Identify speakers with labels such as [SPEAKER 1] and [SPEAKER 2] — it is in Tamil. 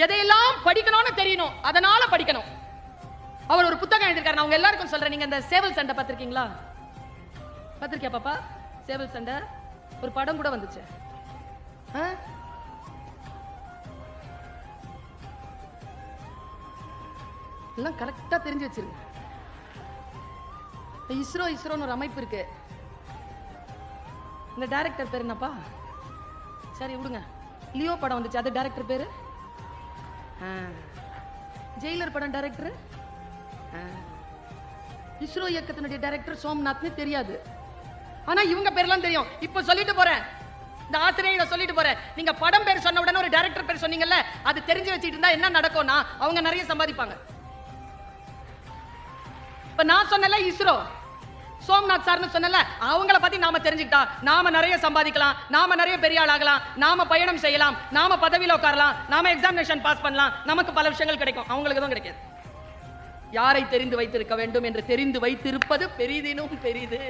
[SPEAKER 1] எதையெல்லாம் படிக்கணும்னு தெரியணும், அதனால படிக்கணும். அவர் ஒரு புத்தகம் எழுதியிருக்காரு, நான் உங்க எல்லாருக்கும் சொல்றேன். நீங்க இந்த சேவல் சண்டை பார்த்திருக்கீங்களா? பார்த்திருக்கியா பாப்பா? சேவல் சண்டை ஒரு படம் கூட வந்துச்சு. எல்லாம் கரெக்டா தெரிஞ்சு வச்சிருங்க. இஸ்ரோன்னு ஒரு அமைப்பு இருக்கு. இந்த டைரக்டர் பேர் என்னப்பா? சரி விடுங்க. லியோ படம் வந்துச்சு, அது டைரக்டர் பேரு. ஜெயிலர் படம் டைரக்டர், இஸ்ரோ இயக்கத்தினுடைய டைரக்டர் சோம்நாத்னு தெரியாது. ஆனா இவங்க பேர்லாம் தெரியும். இப்ப சொல்லிட்டு போறேன், இந்த ஆசிரியர் இதை சொல்லிட்டு போறேன். நீங்க படம் பேர் சொன்ன உடனே ஒரு டைரக்டர் பேர் சொன்னீங்கல்ல, அது தெரிஞ்சு வச்சுட்டு இருந்தா என்ன நடக்கும்னா அவங்க நிறைய சம்பாதிப்பாங்க. இப்ப நான் சொன்னல இஸ்ரோ சோம்நாத் சார்னு சொன்னல, அவங்கள பத்தி நாம தெரிஞ்சுக்கிட்டா நாம நிறைய சம்பாதிக்கலாம், நாம நிறைய பெரிய ஆளாகலாம், நாம பயணம் செய்யலாம், நாம பதவியில உட்காரலாம், நாம எக்ஸாமினேஷன் பாஸ் பண்ணலாம், நமக்கு பல விஷயங்கள் கிடைக்கும். அவங்களுக்கு தான் கிடைக்காது. யாரை தெரிந்து வைத்திருக்க வேண்டும் என்று தெரிந்து வைத்திருப்பது பெரிதினும் பெரிது.